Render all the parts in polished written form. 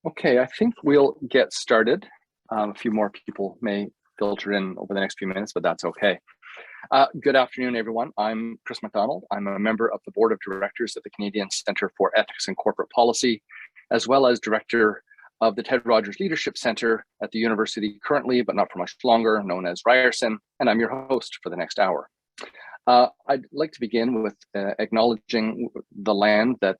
Okay, I think we'll get started. A few more people may filter in over the next few minutes, but that's okay. Good afternoon, everyone. I'm Chris McDonald. I'm a member of the Board of Directors at the Canadian Centre for Ethics and Corporate Policy, as well as Director of the Ted Rogers Leadership Centre at the university currently, but not for much longer, known as Ryerson, and I'm your host for the next hour. I'd like to begin with acknowledging the land that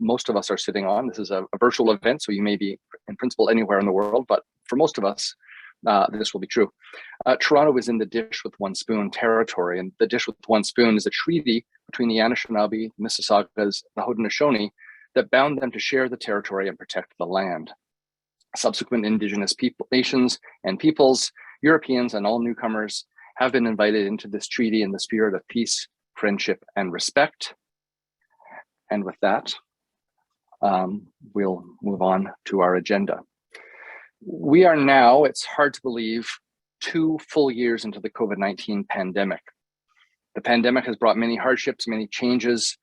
most of us are sitting on. This is a virtual event, so you may be in principle anywhere in the world, but for most of us, this will be true. Toronto is in the dish with one spoon territory, and the dish with one spoon is a treaty between the Anishinaabe, Mississaugas, the Haudenosaunee that bound them to share the territory and protect the land. Subsequent Indigenous nations and peoples, Europeans and all newcomers have been invited into this treaty in the spirit of peace, friendship, and respect. And with that, we'll move on to our agenda. We are now, it's hard to believe, 2 full years into the COVID-19 pandemic. The pandemic has brought many hardships, many changes,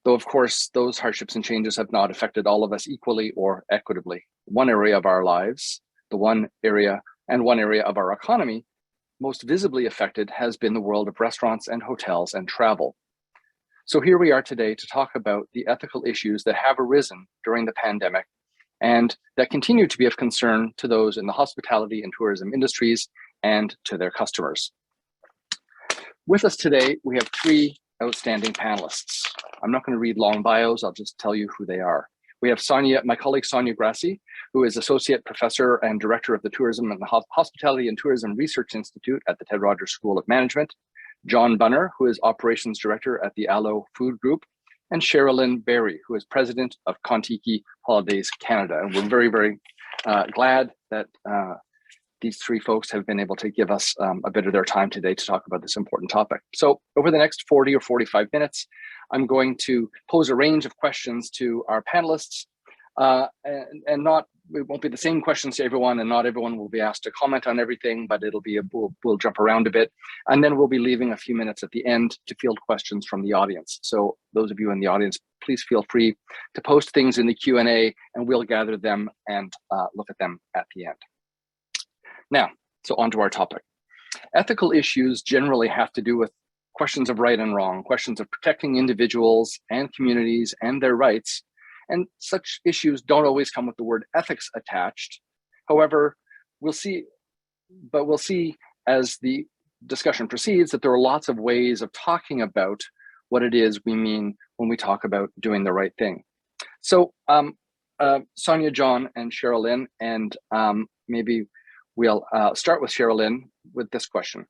though of course those hardships and changes have not affected all of us equally or equitably. One area of our lives, one area of our economy most visibly affected has been the world of restaurants and hotels and travel. So here we are today to talk about the ethical issues that have arisen during the pandemic and that continue to be of concern to those in the hospitality and tourism industries and to their customers. With us today, we have 3 outstanding panelists. I'm not going to read long bios, I'll just tell you who they are. We have my colleague Sonia Grassi, who is Associate Professor and Director of the Tourism and Hospitality and Tourism Research Institute at the Ted Rogers School of Management, John Bunner, who is Operations Director at the Alo Food Group, and Sherilyn Berry, who is President of Contiki Holidays Canada. And we're very, very glad that these 3 folks have been able to give us a bit of their time today to talk about this important topic. So over the next 40 or 45 minutes, I'm going to pose a range of questions to our panelists, and it won't be the same questions to everyone, and not everyone will be asked to comment on everything, but it'll be we'll jump around a bit, and then we'll be leaving a few minutes at the end to field questions from the audience. So those of you in the audience, please feel free to post things in the Q&A, and we'll gather them and look at them at the end. Now, so on to our topic. Ethical issues generally have to do with questions of right and wrong, questions of protecting individuals and communities and their rights. And such issues don't always come with the word ethics attached. However, we'll see as the discussion proceeds that there are lots of ways of talking about what it is we mean when we talk about doing the right thing. So Sonia, John, and Sherilyn, and maybe we'll start with Sherilyn with this question.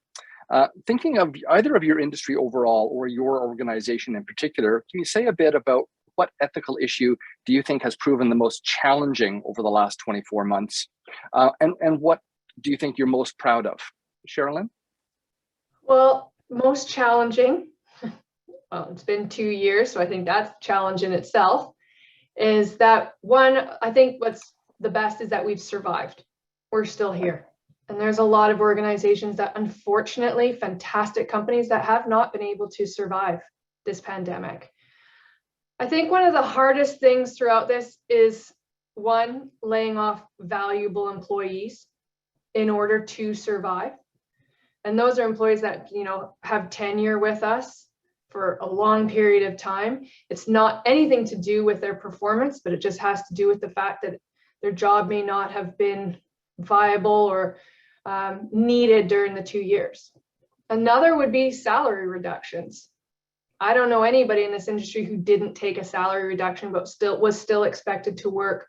Thinking of either of your industry overall or your organization in particular, can you say a bit about what ethical issue do you think has proven the most challenging over the last 24 months? And what do you think you're most proud of? Sherilyn? Well, most challenging, well, it's been 2 years, so I think that's a challenge in itself, is that one, I think what's the best is that we've survived. We're still here. And there's a lot of organizations that, unfortunately, fantastic companies that have not been able to survive this pandemic. I think one of the hardest things throughout this is, one, laying off valuable employees in order to survive. And those are employees that, have tenure with us for a long period of time. It's not anything to do with their performance, but it just has to do with the fact that their job may not have been viable or needed during the 2 years. Another would be salary reductions. I don't know anybody in this industry who didn't take a salary reduction, but was still expected to work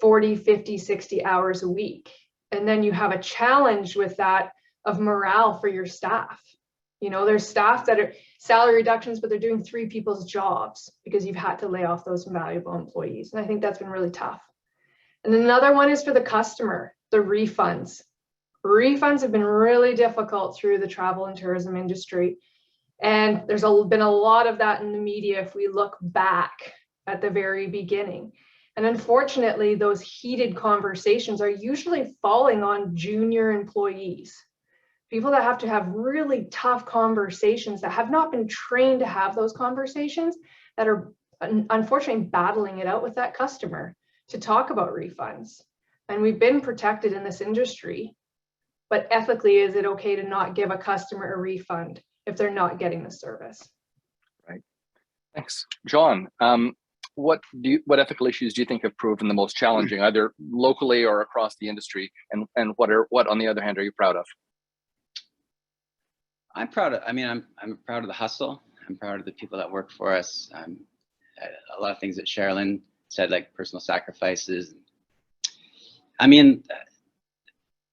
40, 50, 60 hours a week. And then you have a challenge with that of morale for your staff. There's staff that are salary reductions, but they're doing 3 people's jobs because you've had to lay off those valuable employees. And I think that's been really tough. And another one is for the customer, the refunds. Refunds have been really difficult through the travel and tourism industry. And there's been a lot of that in the media if we look back at the very beginning. And unfortunately, those heated conversations are usually falling on junior employees, people that have to have really tough conversations that have not been trained to have those conversations, that are unfortunately battling it out with that customer. to talk about refunds. And we've been protected in this industry, but ethically, is it okay to not give a customer a refund if they're not getting the service? Right. Thanks. John, what ethical issues do you think have proven the most challenging, either locally or across the industry? And what on the other hand are you proud of? I'm proud of, I'm proud of the hustle. I'm proud of the people that work for us. A lot of things that Sherilyn said, like personal sacrifices. I mean,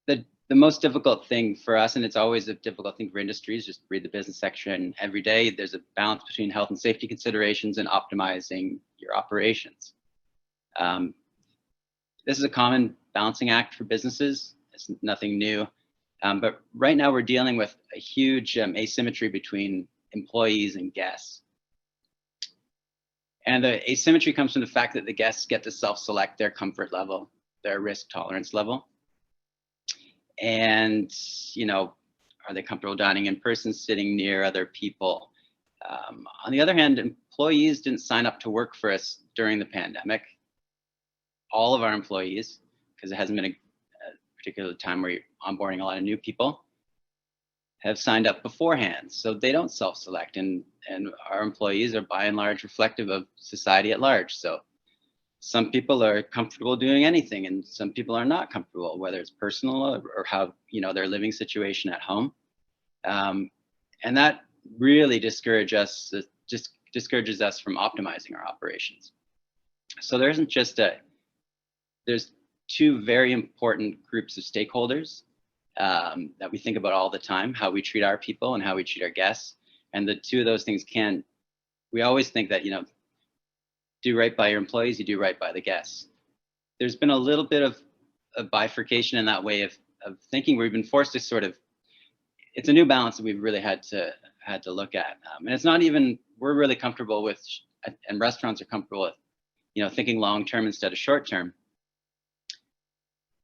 the most difficult thing for us, and it's always a difficult thing for industries, just read the business section every day. There's a balance between health and safety considerations and optimizing your operations. This is a common balancing act for businesses. It's nothing new. But right now we're dealing with a huge asymmetry between employees and guests. And the asymmetry comes from the fact that the guests get to self-select their comfort level, their risk tolerance level. And, you know, are they comfortable dining in person, sitting near other people? On the other hand, employees didn't sign up to work for us during the pandemic. All of our employees, because it hasn't been a particular time where you're onboarding a lot of new people, have signed up beforehand. So they don't self-select, and our employees are by and large reflective of society at large. So some people are comfortable doing anything and some people are not comfortable, whether it's personal or how, you know, their living situation at home. And that really discourages us from optimizing our operations. So there isn't just there's two very important groups of stakeholders that we think about all the time: how we treat our people and how we treat our guests. And the two of those things we always think that, you know, do right by your employees, you do right by the guests. There's been a little bit of a bifurcation in that way of thinking, where we've been forced to sort of, it's a new balance that we've really had to look at. And it's not even, we're really comfortable with, and restaurants are comfortable with, you know, thinking long-term instead of short-term.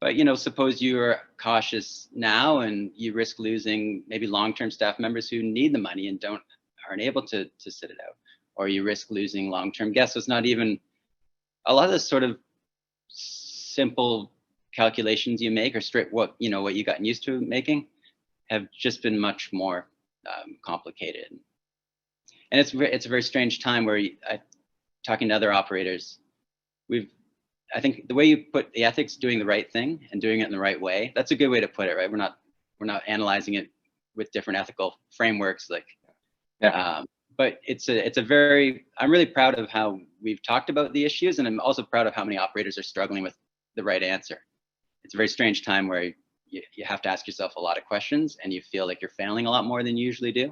But, you know, suppose you are cautious now and you risk losing maybe long-term staff members who need the money and aren't able to sit it out. Or you risk losing long-term guests. So it's not even, a lot of the sort of simple calculations you make, or straight what you gotten used to making, have just been much more complicated. And it's a very strange time where talking to other operators, I think the way you put the ethics, doing the right thing and doing it in the right way, that's a good way to put it, right? We're not analyzing it with different ethical frameworks, like, yeah. But I'm really proud of how we've talked about the issues, and I'm also proud of how many operators are struggling with the right answer. It's a very strange time where you have to ask yourself a lot of questions and you feel like you're failing a lot more than you usually do.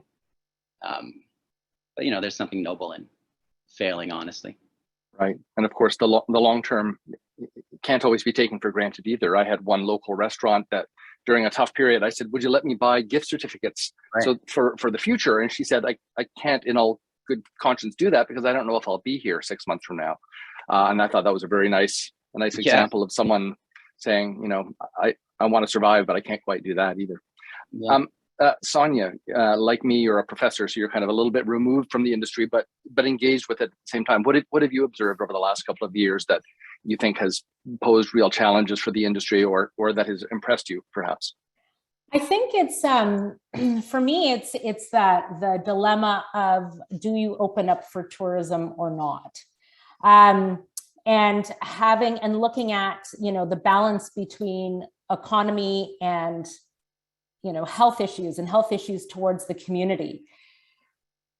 But, you know, there's something noble in failing, honestly. Right. And of course, the long term can't always be taken for granted either. I had one local restaurant that during a tough period, I said, would you let me buy gift certificates so for the future? And she said, I can't in all good conscience do that because I don't know if I'll be here 6 months from now. And I thought that was a nice example of someone saying, you know, I want to survive, but I can't quite do that either. Yeah. Sonia, like me, you're a professor, so you're kind of a little bit removed from the industry, but engaged with it at the same time. What have you observed over the last couple of years that you think has posed real challenges for the industry, or that has impressed you, perhaps? I think it's for me, it's that the dilemma of, do you open up for tourism or not? And looking at, you know, the balance between economy and, you know, health issues towards the community.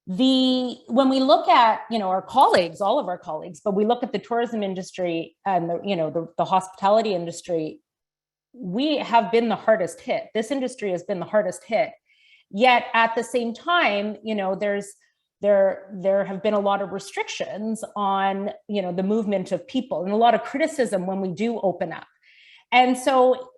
When we look at, you know, our colleagues, all of our colleagues, but we look at the tourism industry and the hospitality industry, we have been the hardest hit. This industry has been the hardest hit. Yet at the same time, you know, there have been a lot of restrictions on, you know, the movement of people, and a lot of criticism when we do open up. And so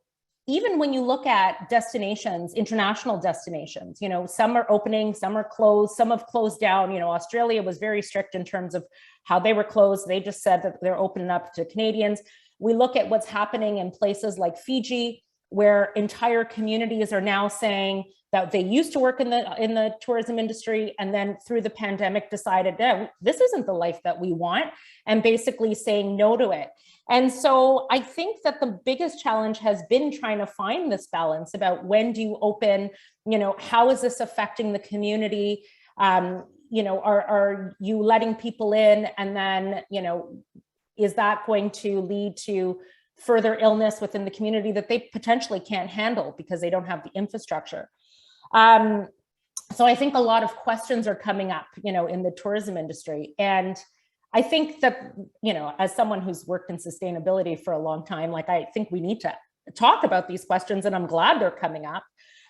even when you look at destinations, international destinations, you know, some are opening, some are closed, some have closed down. You know, Australia was very strict in terms of how they were closed. They just said that they're opening up to Canadians. We look at what's happening in places like Fiji, where entire communities are now saying that they used to work in the tourism industry, and then through the pandemic decided, no, this isn't the life that we want, and basically saying no to it. And so I think that the biggest challenge has been trying to find this balance about when do you open, how is this affecting the community? Are you letting people in, and then, is that going to lead to further illness within the community that they potentially can't handle because they don't have the infrastructure? So I think a lot of questions are coming up, in the tourism industry. And I think that, as someone who's worked in sustainability for a long time, I think we need to talk about these questions, and I'm glad they're coming up.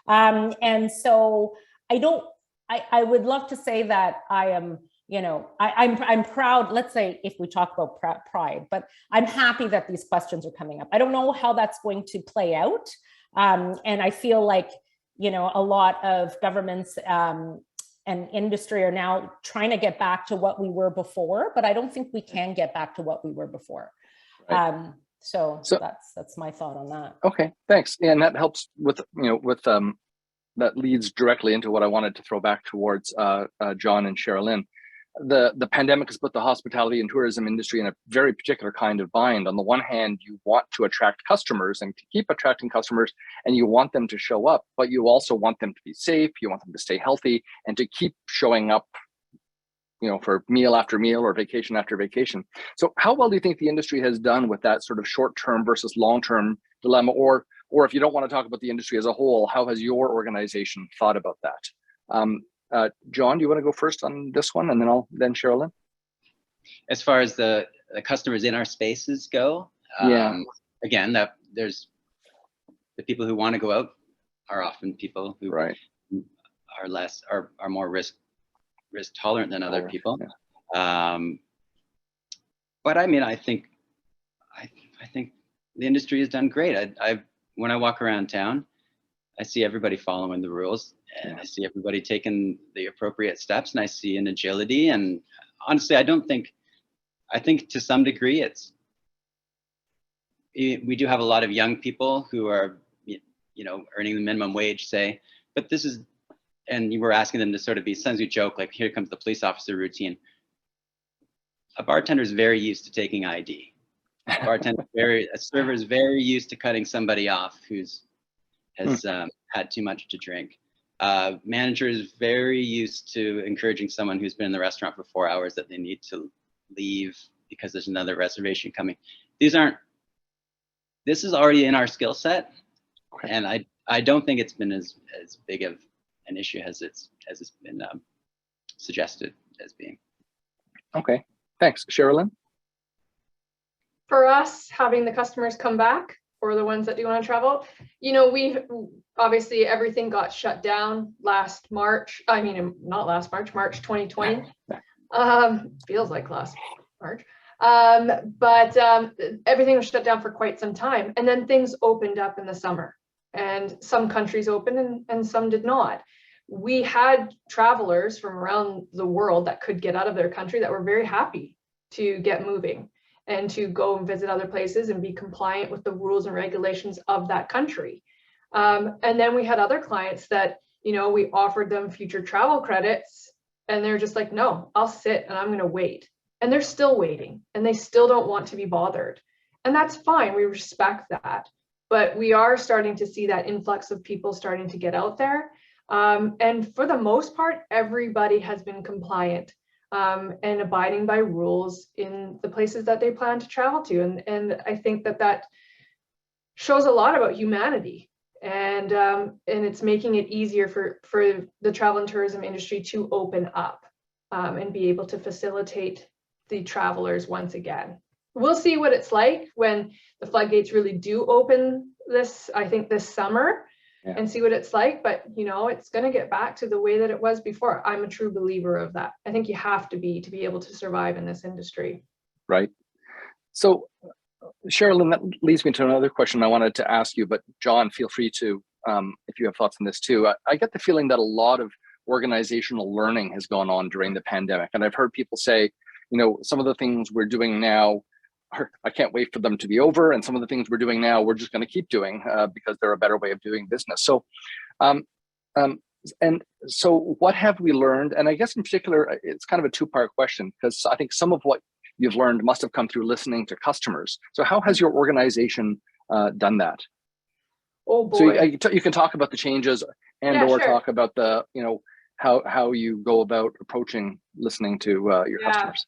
And so I would love to say that I am, I'm proud, let's say, if we talk about pride, but I'm happy that these questions are coming up. I don't know how that's going to play out. And I feel like, a lot of governments and industry are now trying to get back to what we were before, but I don't think we can get back to what we were before. Right. So that's my thought on that. Okay, thanks. And that helps with, that leads directly into what I wanted to throw back towards John and Sherilyn. The pandemic has put the hospitality and tourism industry in a very particular kind of bind. On the one hand, you want to attract customers and to keep attracting customers, and you want them to show up, but you also want them to be safe, you want them to stay healthy, and to keep showing up, for meal after meal or vacation after vacation. So how well do you think the industry has done with that sort of short-term versus long-term dilemma? Or if you don't want to talk about the industry as a whole, how has your organization thought about that? John, do you want to go first on this one, and then Sherilyn? As far as the customers in our spaces go, again, that there's the people who want to go out are often people who are more risk tolerant than other people. Yeah. But I mean, I think the industry has done great. When I walk around town, I see everybody following the rules, and I see everybody taking the appropriate steps, and I see an agility. And honestly, I think to some degree we do have a lot of young people who are, earning the minimum wage, say, but this is, and you were asking them to sort of be, sometimes we joke, like, here comes the police officer routine. A bartender is very used to taking ID. A server is very used to cutting somebody off who's has had too much to drink. Manager is very used to encouraging someone who's been in the restaurant for 4 hours that they need to leave because there's another reservation coming. This is already in our skill set, and I don't think it's been as big of an issue as it's been suggested as being. Okay, thanks. Sherilyn? For us, having the customers come back, or the ones that do want to travel, we've obviously everything got shut down last March. I mean, not last March, March 2020. Feels like last March. But everything was shut down for quite some time. And then things opened up in the summer, and some countries opened and some did not. We had travelers from around the world that could get out of their country that were very happy to get moving and to go and visit other places and be compliant with the rules and regulations of that country. And then we had other clients that, we offered them future travel credits, and they're just like, no, I'll sit and I'm going to wait. And they're still waiting, and they still don't want to be bothered. And that's fine. We respect that. But we are starting to see that influx of people starting to get out there. And for the most part, everybody has been compliant and abiding by rules in the places that they plan to travel to. And I think that shows a lot about humanity, and it's making it easier for the travel and tourism industry to open up and be able to facilitate the travelers once again. We'll see what it's like when the floodgates really do open this summer. Yeah. And see what it's like, but it's going to get back to the way that it was before. I'm a true believer of that. I think you have to be able to survive in this industry. Right. So, Sherilyn, that leads me to another question I wanted to ask you, but John, feel free to, if you have thoughts on this too. I get the feeling that a lot of organizational learning has gone on during the pandemic, and I've heard people say, some of the things we're doing now I can't wait for them to be over. And some of the things we're doing now, we're just going to keep doing because they're a better way of doing business. So, and so what have we learned? And I guess in particular, it's kind of a two-part question, because I think some of what you've learned must have come through listening to customers. So how has your organization done that? Oh boy. So you can talk about the changes or talk about the, how you go about approaching listening to your customers.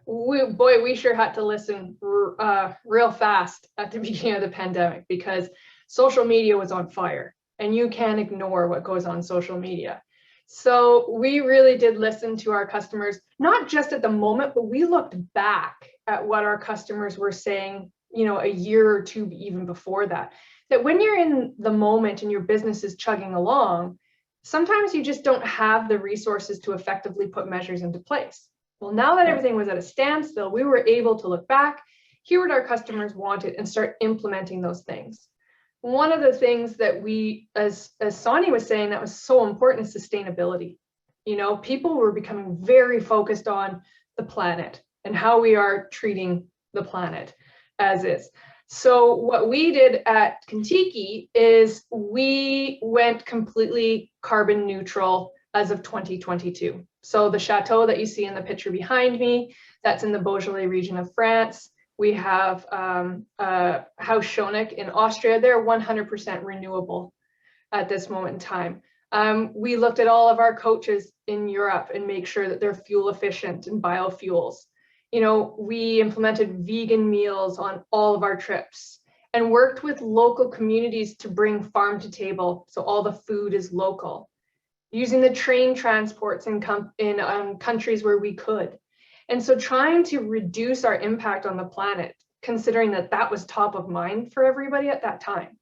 We sure had to listen real fast at the beginning of the pandemic, because social media was on fire and you can't ignore what goes on social media. So we really did listen to our customers, not just at the moment, but we looked back at what our customers were saying, a year or two even before that. That when you're in the moment and your business is chugging along, sometimes you just don't have the resources to effectively put measures into place. Well, now that everything was at a standstill, we were able to look back, hear what our customers wanted, and start implementing those things. One of the things that we, as Sonny was saying, that was so important is sustainability. People were becoming very focused on the planet and how we are treating the planet as is. So what we did at Contiki is we went completely carbon neutral as of 2022. So the chateau that you see in the picture behind me, that's in the Beaujolais region of France. We have Haus Schöneck in Austria. They're 100% renewable at this moment in time. We looked at all of our coaches in Europe and make sure that they're fuel efficient and biofuels. We implemented vegan meals on all of our trips and worked with local communities to bring farm to table. So all the food is local, using the train transports in countries where we could. And so trying to reduce our impact on the planet, considering that that was top of mind for everybody at that time.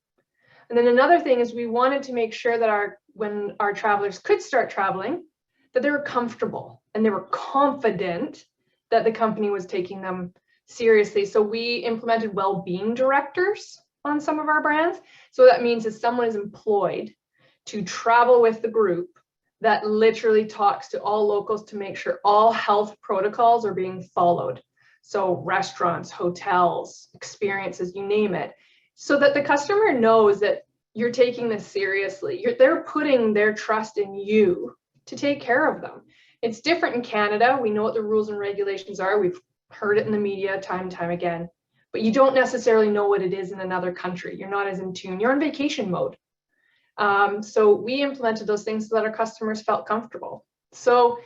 And then another thing is we wanted to make sure that when our travelers could start traveling, that they were comfortable and they were confident that the company was taking them seriously. So we implemented well-being directors on some of our brands. So that means if someone is employed to travel with the group, that literally talks to all locals to make sure all health protocols are being followed. So restaurants, hotels, experiences, you name it, so that the customer knows that you're taking this seriously. They're putting their trust in you to take care of them. It's different in Canada. We know what the rules and regulations are. We've heard it in the media time and time again, but you don't necessarily know what it is in another country. You're not as in tune. You're on vacation mode. So we implemented those things so that our customers felt comfortable. So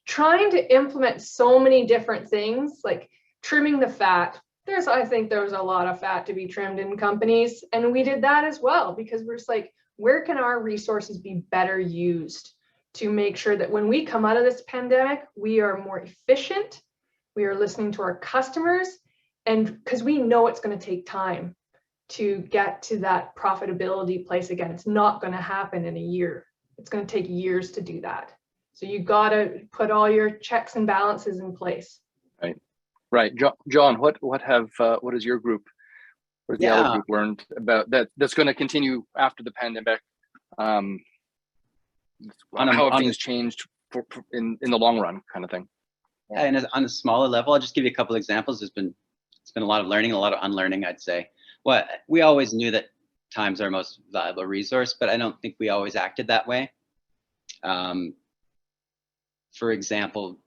trying to implement so many different things, like trimming the fat. I think there's a lot of fat to be trimmed in companies. And we did that as well, because we're just like, where can our resources be better used to make sure that when we come out of this pandemic, we are more efficient, we are listening to our customers, and because we know it's going to take time to get to that profitability place again. It's not going to happen in a year. It's going to take years to do that. So you got to put all your checks and balances in place. Right. John, what is your group, or the other group learned about that's going to continue after the pandemic? How have things changed in the long run, kind of thing? Yeah, and on a smaller level, I'll just give you a couple examples. It's been a lot of learning, a lot of unlearning, I'd say. Well, we always knew that time's our most valuable resource, but I don't think we always acted that way. For example,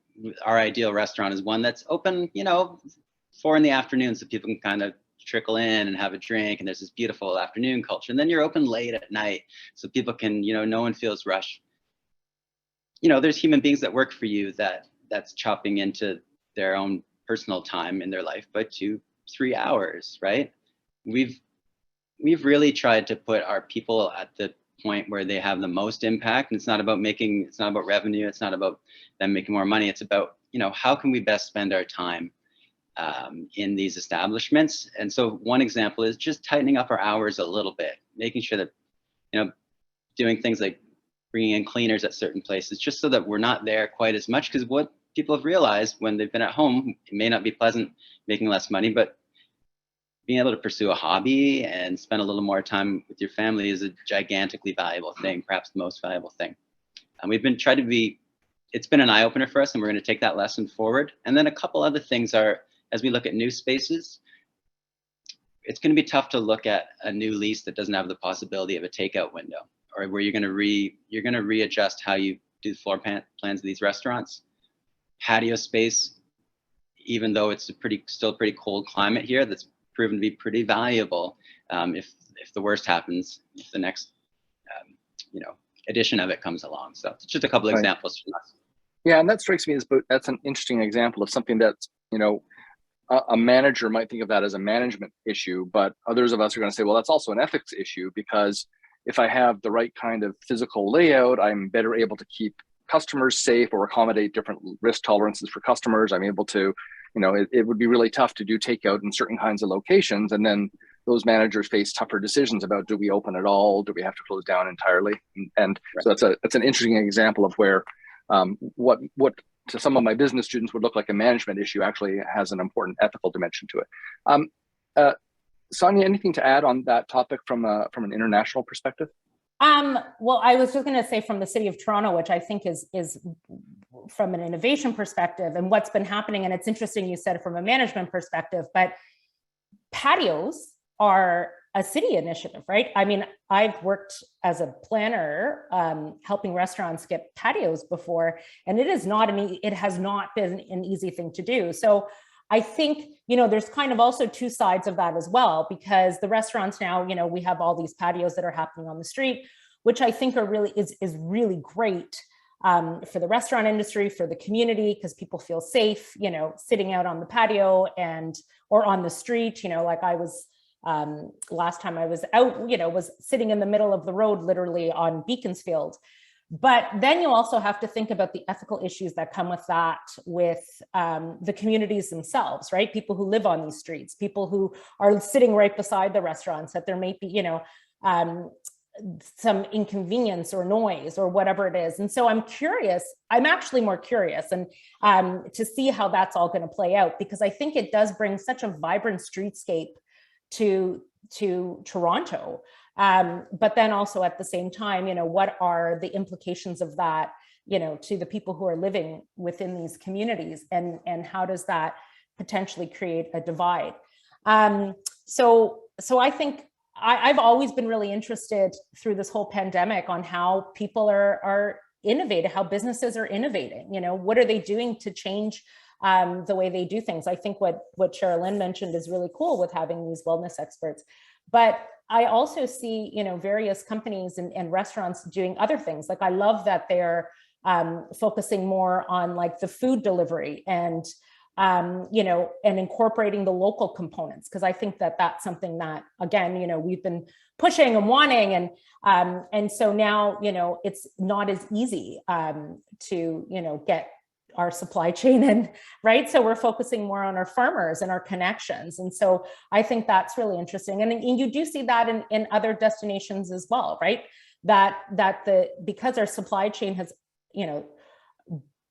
our ideal restaurant is one that's open, 4 PM, so people can kind of trickle in and have a drink, and there's this beautiful afternoon culture. And then you're open late at night, so people can, no one feels rushed. There's human beings that work for you that's chopping into their own personal time in their life by 2-3 hours, right? We've really tried to put our people at the point where they have the most impact. And it's not about revenue. It's not about them making more money. It's about, how can we best spend our time in these establishments? And so one example is just tightening up our hours a little bit, making sure that, doing things like bringing in cleaners at certain places, just so that we're not there quite as much. Because what people have realized when they've been at home, it may not be pleasant making less money, but being able to pursue a hobby and spend a little more time with your family is a gigantically valuable thing, perhaps the most valuable thing. And it's been an eye opener for us, and we're going to take that lesson forward. And then a couple other things are, as we look at new spaces, it's going to be tough to look at a new lease that doesn't have the possibility of a takeout window, or where you're going to readjust how you do floor plans of these restaurants. Patio space, even though it's still a pretty cold climate here, that's proven to be pretty valuable. If the worst happens, if the next edition of it comes along. So it's just a couple Right. examples from us. Yeah, and that strikes me as, but that's an interesting example of something that's, a manager might think of that as a management issue, but others of us are going to say, well, that's also an ethics issue, because if I have the right kind of physical layout, I'm better able to keep customers safe or accommodate different risk tolerances for customers. I'm able to, it would be really tough to do takeout in certain kinds of locations. And then those managers face tougher decisions about, do we open at all? Do we have to close down entirely? And so that's an interesting example of where what to some of my business students would look like a management issue actually has an important ethical dimension to it. Sonia, anything to add on that topic from an international perspective? Well, I was just going to say from the City of Toronto, which I think is from an innovation perspective and what's been happening. And it's interesting you said from a management perspective, but patios are a city initiative, right? I mean, I've worked as a planner, helping restaurants get patios before, and it has not been an easy thing to do. So I think, there's kind of also two sides of that as well, because the restaurants now, we have all these patios that are happening on the street, which I think are really is really great for the restaurant industry, for the community, because people feel safe, sitting out on the patio or on the street. Like I was last time I was out, was sitting in the middle of the road, literally on Beaconsfield. But then you also have to think about the ethical issues that come with that, with the communities themselves, right? People who live on these streets, people who are sitting right beside the restaurants, that there may be, some inconvenience or noise or whatever it is. And so I'm actually more curious and to see how that's all going to play out, because I think it does bring such a vibrant streetscape to Toronto. But then also at the same time, what are the implications of that, to the people who are living within these communities, and how does that potentially create a divide? So I think I've always been really interested through this whole pandemic on how people are innovating, how businesses are innovating. What are they doing to change the way they do things? I think what Sherilyn mentioned is really cool with having these wellness experts. But I also see, various companies and restaurants doing other things. Like I love that they're focusing more on like the food delivery and, and incorporating the local components. Because I think that that's something that, again, we've been pushing and wanting. And so now, it's not as easy to, get our supply chain in, right? So we're focusing more on our farmers and our connections. And so I think that's really interesting. And you do see that in other destinations as well, right? Because our supply chain has,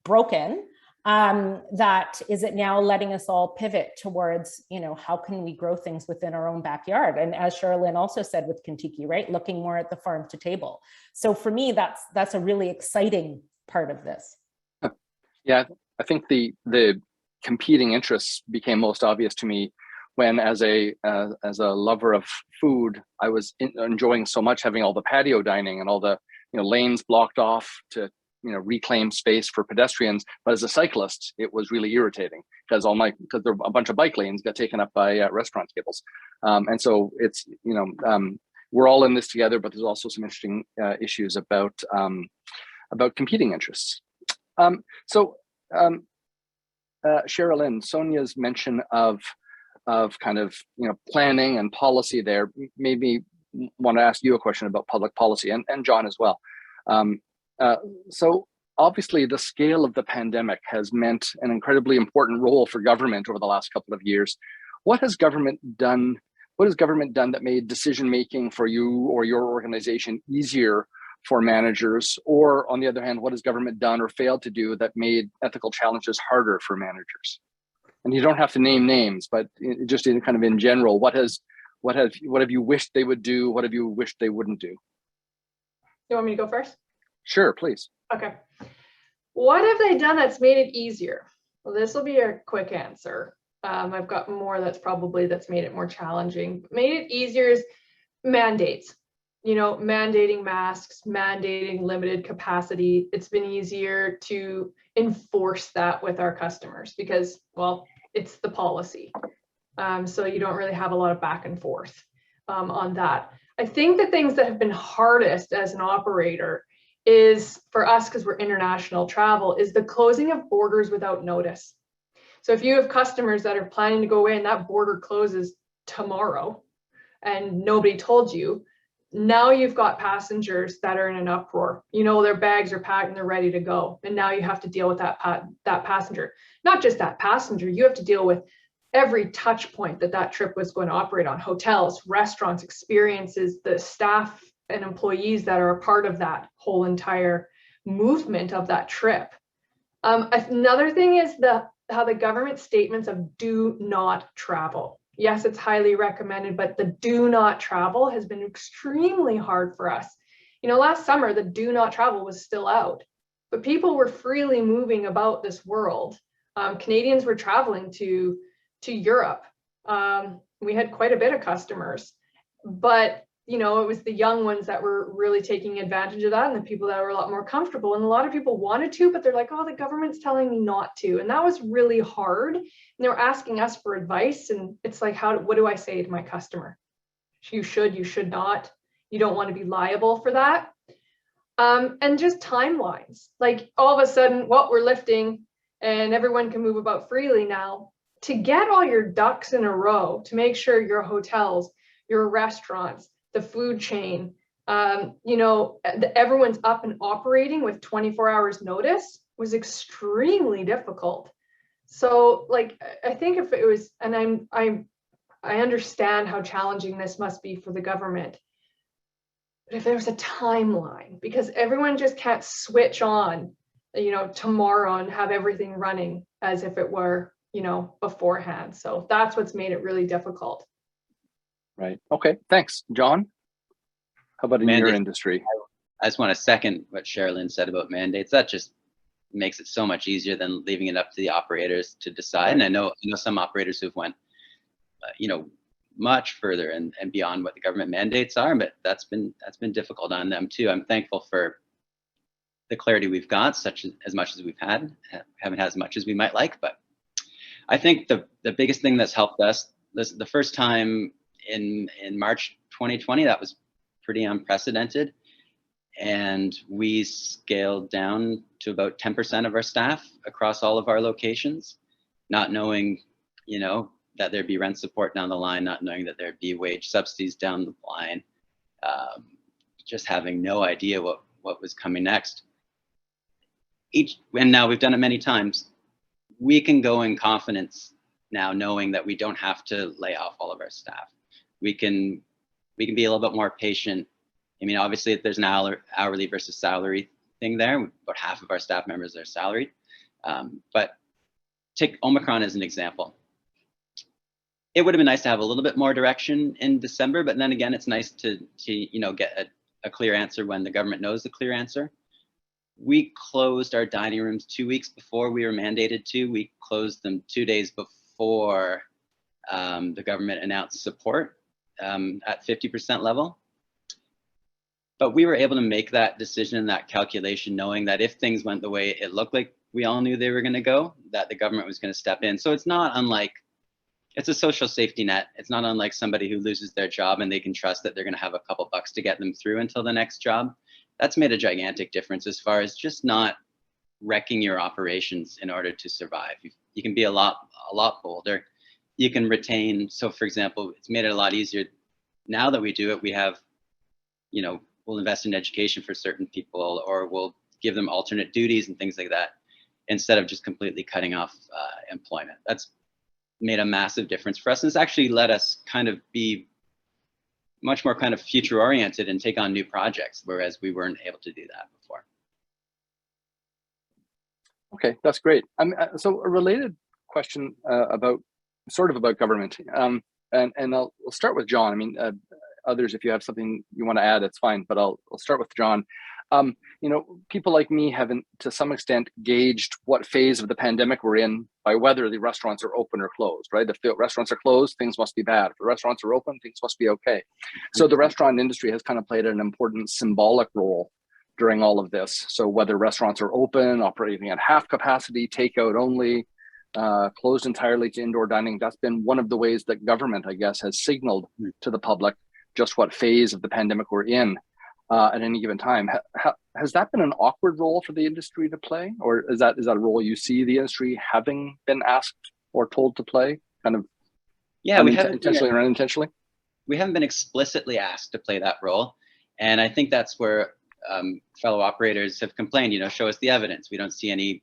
broken, that is it now letting us all pivot towards, how can we grow things within our own backyard? And as Sherilyn also said with Contiki, right? Looking more at the farm to table. So for me, that's a really exciting part of this. Yeah, I think the competing interests became most obvious to me when, as a lover of food, I was enjoying so much having all the patio dining and all the lanes blocked off to reclaim space for pedestrians. But as a cyclist, it was really irritating because there were a bunch of bike lanes got taken up by restaurant tables, and so it's we're all in this together. But there's also some interesting issues about competing interests. Sherilyn, Sonia's mention of kind of planning and policy there made me want to ask you a question about public policy, and John as well. So obviously the scale of the pandemic has meant an incredibly important role for government over the last couple of years. What has government done that made decision making for you or your organization easier for managers? Or on the other hand, what has government done or failed to do that made ethical challenges harder for managers? And you don't have to name names, but just in general, what have you wished they would do? What have you wished they wouldn't do? You want me to go first? Sure, please. Okay. What have they done that's made it easier? Well, this will be a quick answer. I've got more that's made it more challenging. Made it easier is mandates. You know, mandating masks, mandating limited capacity. It's been easier to enforce that with our customers because, well, it's the policy. So you don't really have a lot of back and forth on that. I think the things that have been hardest as an operator is for us, because we're international travel, is the closing of borders without notice. So if you have customers that are planning to go away and that border closes tomorrow and nobody told you, now you've got passengers that are in an uproar. You know, their bags are packed and they're ready to go. And now you have to deal with that passenger. Not just that passenger, you have to deal with every touch point that trip was going to operate on: hotels, restaurants, experiences, the staff and employees that are a part of that whole entire movement of that trip. Another thing is how the government statements of do not travel. Yes, it's highly recommended, but the do not travel has been extremely hard for us. You know, last summer, the do not travel was still out, but people were freely moving about this world. Canadians were traveling to Europe. We had quite a bit of customers, but you know, it was the young ones that were really taking advantage of that, and the people that were a lot more comfortable. And a lot of people wanted to, but they're like, oh, the government's telling me not to. And that was really hard. And they were asking us for advice. And it's like, what do I say to my customer? You should not. You don't want to be liable for that. And just timelines. Like all of a sudden, we're lifting and everyone can move about freely now. To get all your ducks in a row, to make sure your hotels, your restaurants, the food chain, you know, everyone's up and operating with 24 hours notice was extremely difficult. So like, I think if it was, and I understand how challenging this must be for the government, but if there was a timeline, because everyone just can't switch on, you know, tomorrow and have everything running as if it were, you know, beforehand. So that's what's made it really difficult. Right. Okay. Thanks, John. How about in your industry? I just want to second what Sherilyn said about mandates. That just makes it so much easier than leaving it up to the operators to decide. And I know some operators who've went, you know, much further and beyond what the government mandates are, but that's been difficult on them too. I'm thankful for the clarity we've got, as much as we've had. Haven't had as much as we might like, but I think the biggest thing that's helped us, the first time in March 2020, that was pretty unprecedented. And we scaled down to about 10% of our staff across all of our locations, not knowing, you know, that there'd be rent support down the line, not knowing that there'd be wage subsidies down the line, just having no idea what was coming next. And now we've done it many times. We can go in confidence now, knowing that we don't have to lay off all of our staff. We can be a little bit more patient. I mean, obviously, there's an hourly versus salary thing there. About half of our staff members are salaried. But take Omicron as an example. It would have been nice to have a little bit more direction in December, but then again, it's nice to you know, get a clear answer when the government knows the clear answer. We closed our dining rooms 2 weeks before we were mandated to. We closed them 2 days before the government announced support at 50% level. But we were able to make that decision and that calculation, knowing that if things went the way it looked like we all knew they were going to go, that the government was going to step in. So it's not unlike, it's a social safety net. It's not unlike somebody who loses their job and they can trust that they're going to have a couple bucks to get them through until the next job. That's made a gigantic difference as far as just not wrecking your operations in order to survive. You can be a lot bolder. You can retain. So for example, it's made it a lot easier. Now that we do it, we have, you know, we'll invest in education for certain people, or we'll give them alternate duties and things like that, instead of just completely cutting off employment. That's made a massive difference for us. And it's actually let us kind of be much more kind of future oriented and take on new projects, whereas we weren't able to do that before. Okay, that's great. So a related question about government, and I'll start with John. I mean, others, if you have something you want to add, it's fine, but I'll start with John. You know, people like me haven't, to some extent, gauged what phase of the pandemic we're in by whether the restaurants are open or closed, right? If the restaurants are closed, things must be bad. If the restaurants are open, things must be okay. So the restaurant industry has kind of played an important symbolic role during all of this. So whether restaurants are open, operating at half capacity, takeout only, closed entirely to indoor dining, that's been one of the ways that government, I guess, has signaled to the public just what phase of the pandemic we're in at any given time. Has that been an awkward role for the industry to play, or is that a role you see the industry having been asked or told to play, kind of? Yeah, we haven't intentionally or unintentionally. We haven't been explicitly asked to play that role, and I think that's where fellow operators have complained. You know, show us the evidence. We don't see any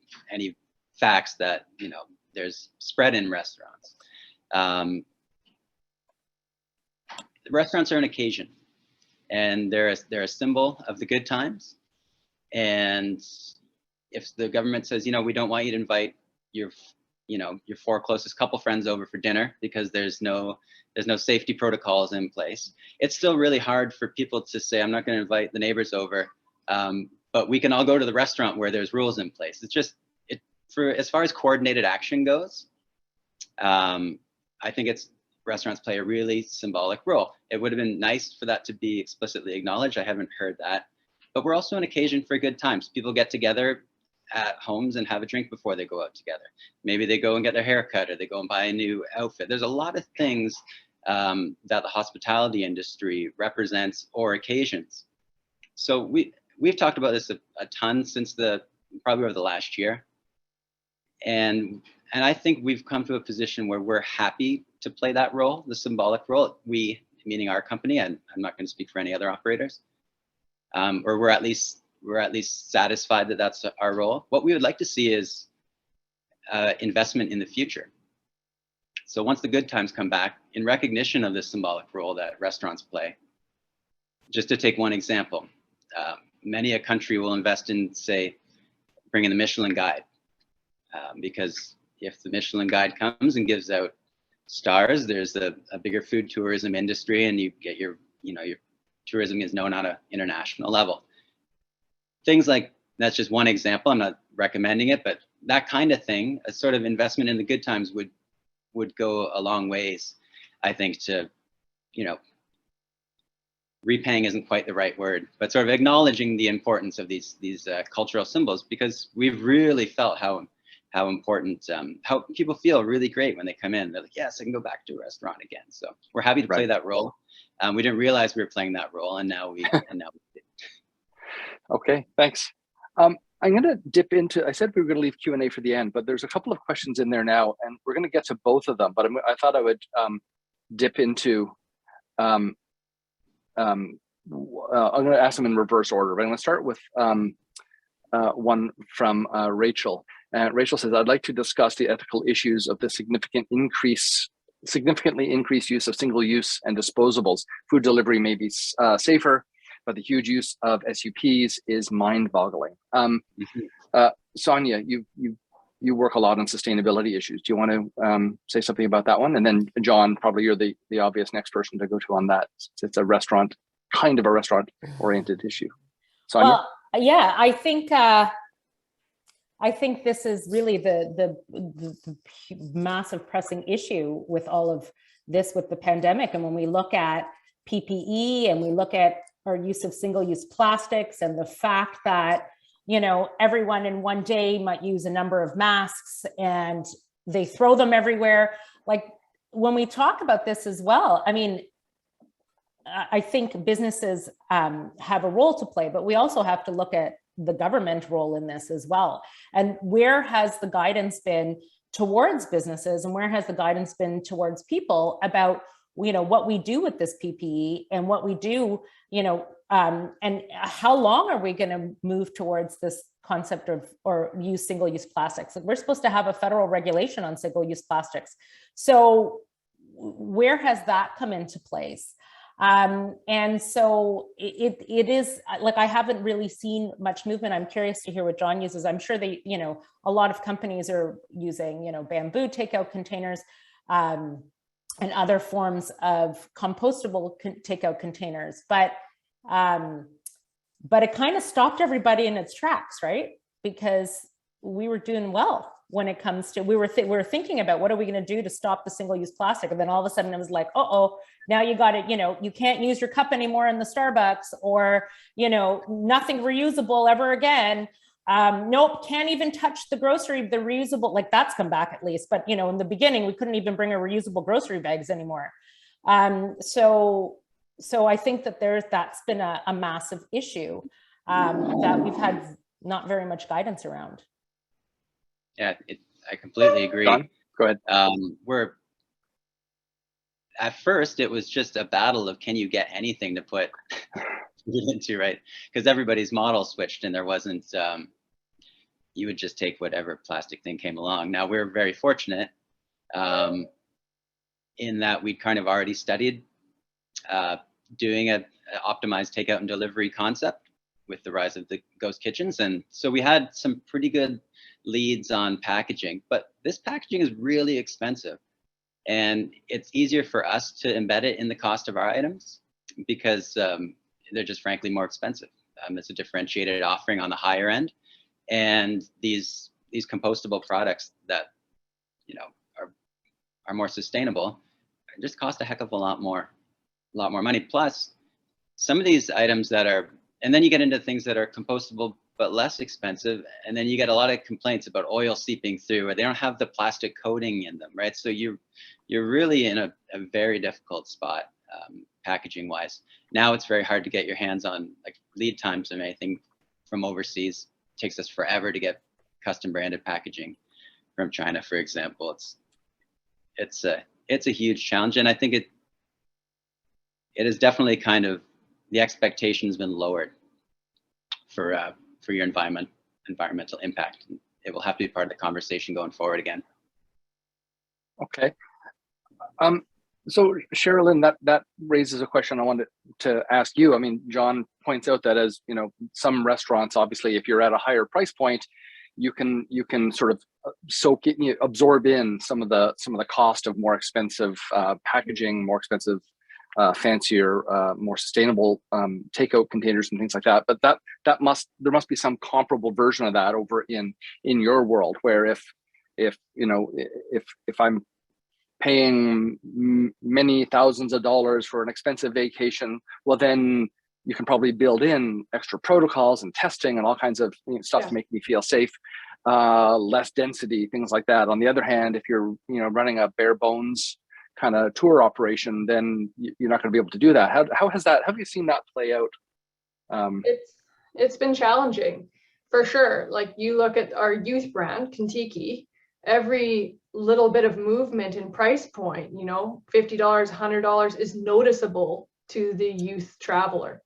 facts that, you know, there's spread in restaurants. The restaurants are an occasion, and they're a symbol of the good times. And if the government says, you know, we don't want you to invite your 4 closest couple friends over for dinner because there's no safety protocols in place, it's still really hard for people to say, I'm not going to invite the neighbors over, but we can all go to the restaurant where there's rules in place. It's just, for as far as coordinated action goes, I think restaurants play a really symbolic role. It would have been nice for that to be explicitly acknowledged. I haven't heard that, but we're also an occasion for good times. People get together at homes and have a drink before they go out together. Maybe they go and get their hair cut, or they go and buy a new outfit. There's a lot of things that the hospitality industry represents, or occasions. So we've talked about this a ton since probably over the last year. And I think we've come to a position where we're happy to play that role, the symbolic role. We, meaning our company, and I'm not going to speak for any other operators, or we're at least satisfied that that's our role. What we would like to see is investment in the future. So once the good times come back, in recognition of the symbolic role that restaurants play, just to take one example, many a country will invest in, say, bringing the Michelin Guide, because if the Michelin Guide comes and gives out stars, there's a bigger food tourism industry, and you get your tourism is known on an international level. Things like, that's just one example. I'm not recommending it, but that kind of thing, a sort of investment in the good times would go a long ways, I think, to, you know, repaying isn't quite the right word, but sort of acknowledging the importance of these cultural symbols, because we've really felt how important, how people feel really great when they come in. They're like, yes, I can go back to a restaurant again. So we're happy to play that role. We didn't realize we were playing that role, and now we did. Okay, thanks. I'm going to dip into, I said we were going to leave Q&A for the end, but there's a couple of questions in there now, and we're going to get to both of them, but I thought I would dip into, I'm going to ask them in reverse order, but I'm going to start with one from Rachel. Rachel says, I'd like to discuss the ethical issues of the significantly increased use of single-use and disposables. Food delivery may be safer, but the huge use of SUPs is mind-boggling. Sonia, you work a lot on sustainability issues. Do you want to say something about that one? And then John, probably you're the obvious next person to go to on that. It's a restaurant-oriented issue. Sonia? Well, yeah, I think this is really the massive pressing issue with all of this, with the pandemic. And when we look at PPE and we look at our use of single-use plastics, and the fact that, you know, everyone in one day might use a number of masks and they throw them everywhere. Like, when we talk about this as well, I mean, I think businesses have a role to play, but we also have to look at the government role in this as well. And where has the guidance been towards businesses, and where has the guidance been towards people about, you know, what we do with this PPE and what we do, you know, and how long are we going to move towards this concept of, or use single-use plastics? We're supposed to have a federal regulation on single-use plastics. So where has that come into place? And so it is like, I haven't really seen much movement. I'm curious to hear what John uses. I'm sure they, you know, a lot of companies are using, you know, bamboo takeout containers, and other forms of compostable takeout containers. But but it kind of stopped everybody in its tracks, right? Because we were doing well when it comes to, we were thinking about what are we going to do to stop the single-use plastic, and then all of a sudden it was like, oh, now you got it, you know, you can't use your cup anymore in the Starbucks, or, you know, nothing reusable ever again. Nope, can't even touch the reusable, like that's come back at least, but you know, in the beginning we couldn't even bring our reusable grocery bags anymore. So I think that that's been a massive issue that we've had not very much guidance around. Yeah, I completely agree. Don, go ahead. At first it was just a battle of, can you get anything to put into, right? Because everybody's model switched, and there wasn't, you would just take whatever plastic thing came along. Now we're very fortunate in that we'd kind of already studied doing an optimized takeout and delivery concept with the rise of the ghost kitchens. And so we had some pretty good leads on packaging, but this packaging is really expensive. And it's easier for us to embed it in the cost of our items because they're just frankly more expensive. It's a differentiated offering on the higher end. And these compostable products that, you know, are more sustainable just cost a heck of a lot more money. Plus, some of these items that are, and then you get into things that are compostable but less expensive, and then you get a lot of complaints about oil seeping through, or they don't have the plastic coating in them, right? So you're really in a very difficult spot packaging wise. Now it's very hard to get your hands on, like, lead times of anything from overseas. It takes us forever to get custom branded packaging from China, for example. It's a huge challenge, and I think it is definitely kind of, the expectation has been lowered for your environmental impact. It will have to be part of the conversation going forward again. Okay. So Sherilyn, that raises a question I wanted to ask you. I mean, John points out that, as you know, some restaurants, obviously, if you're at a higher price point, you can sort of absorb in some of the cost of more expensive packaging, more expensive, fancier, more sustainable takeout containers and things like that. But there must be some comparable version of that over in your world, where if I'm paying many thousands of dollars for an expensive vacation, well, then you can probably build in extra protocols and testing and all kinds of stuff to make me feel safe, less density, things like that. On the other hand, if you're running a bare bones kind of tour operation, then you're not going to be able to do that. How have you seen that play out? It's been challenging for sure. Like, you look at our youth brand, Kentucky, every little bit of movement in price point, $50, $100 is noticeable to the youth traveler.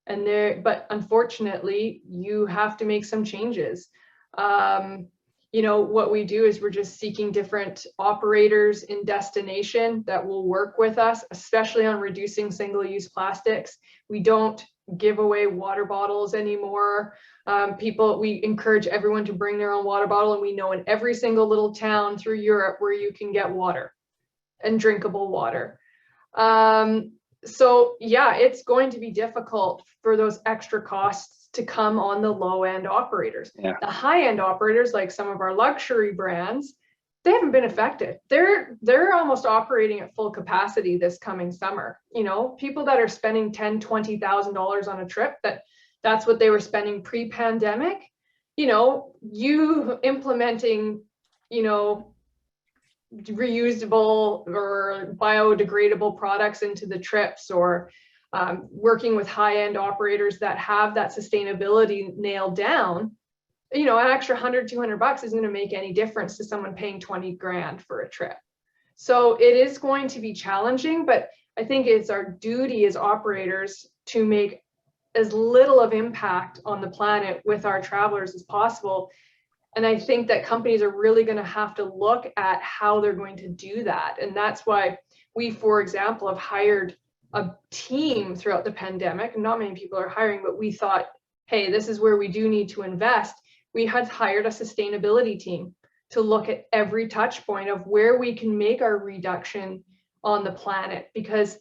But unfortunately, you have to make some changes. What we do is we're just seeking different operators in destination that will work with us, especially on reducing single-use plastics. We don't give away water bottles anymore. We encourage everyone to bring their own water bottle, and we know in every single little town through Europe where you can get water and drinkable water. So yeah, it's going to be difficult for those extra costs to come on the low end operators. Yeah. The high end operators, like some of our luxury brands, they haven't been affected. They're almost operating at full capacity this coming summer. People that are spending $10,000, $20,000 on a trip, that's what they were spending pre-pandemic. You implementing, reusable or biodegradable products into the trips, or working with high-end operators that have that sustainability nailed down, an extra $100, $200 isn't going to make any difference to someone paying 20 grand for a trip. So it is going to be challenging, but I think it's our duty as operators to make as little of impact on the planet with our travelers as possible. And I think that companies are really going to have to look at how they're going to do that. And that's why we, for example, have hired a team throughout the pandemic. Not many people are hiring, but we thought, hey, this is where we do need to invest. We had hired a sustainability team to look at every touch point of where we can make our reduction on the planet. Because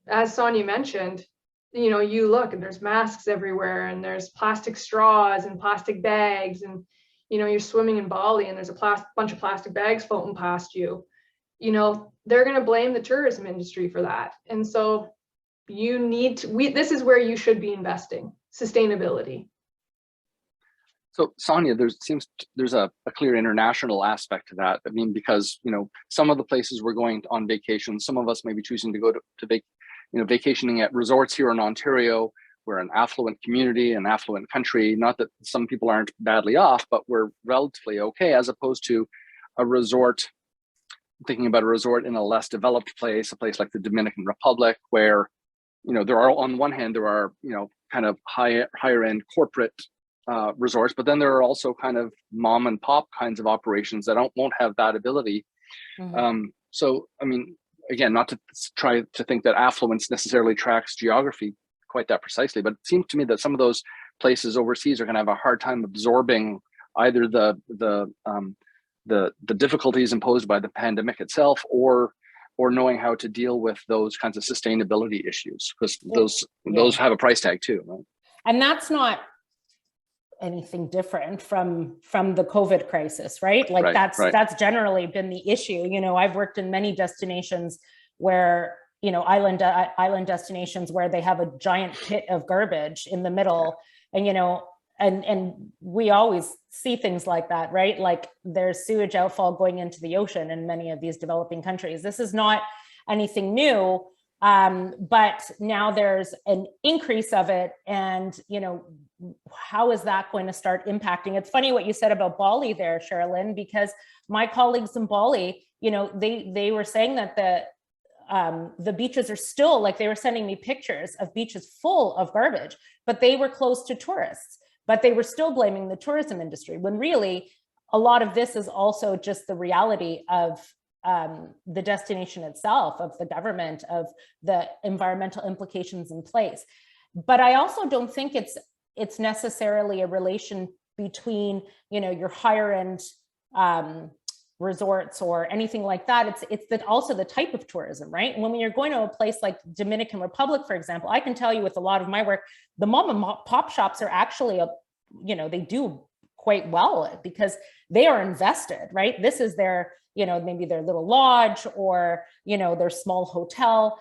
as Sonia mentioned, you know, you look and there's masks everywhere and there's plastic straws and plastic bags, and, you know, you're swimming in Bali and there's a bunch of plastic bags floating past you, you know, they're going to blame the tourism industry for that. And so you need to, this is where you should be investing, sustainability. So Sonia, there's a clear international aspect to that. I mean, because, you know, some of the places we're going on vacation, some of us may be choosing to go to vacationing at resorts here in Ontario. We're an affluent community, an affluent country. Not that some people aren't badly off, but we're relatively okay, as opposed to a resort, thinking about a resort in a less developed place, a place like the Dominican Republic, where, you know, there are, on one hand, there are, you know, kind of higher end corporate resorts, but then there are also kind of mom and pop kinds of operations that won't have that ability. Mhm. So, I mean, again, not to try to think that affluence necessarily tracks geography quite that precisely, but it seems to me that some of those places overseas are going to have a hard time absorbing either the difficulties imposed by the pandemic itself, or knowing how to deal with those kinds of sustainability issues, because those have a price tag too, right? And that's not anything different from the COVID crisis, right? Like that's generally been the issue. You know, I've worked in many destinations where, you know, island destinations where they have a giant pit of garbage in the middle, and, you know, and we always see things like that, right? Like there's sewage outfall going into the ocean in many of these developing countries. This is not anything new. But now there's an increase of it, and, you know, how is that going to start impacting? It's funny what you said about Bali there, Sherilyn, because my colleagues in Bali, you know, they were saying that the beaches are still, like, they were sending me pictures of beaches full of garbage, but they were closed to tourists, but they were still blaming the tourism industry, when really a lot of this is also just the reality of the destination itself, of the government, of the environmental implications in place. But I also don't think it's necessarily a relation between, you know, your higher end resorts or anything like that. It's also the type of tourism, right? When you're going to a place like Dominican Republic, for example, I can tell you with a lot of my work, the mom and pop shops are actually, you know, they do quite well because they are invested, right? This is their, you know, maybe their little lodge, or, you know, their small hotel.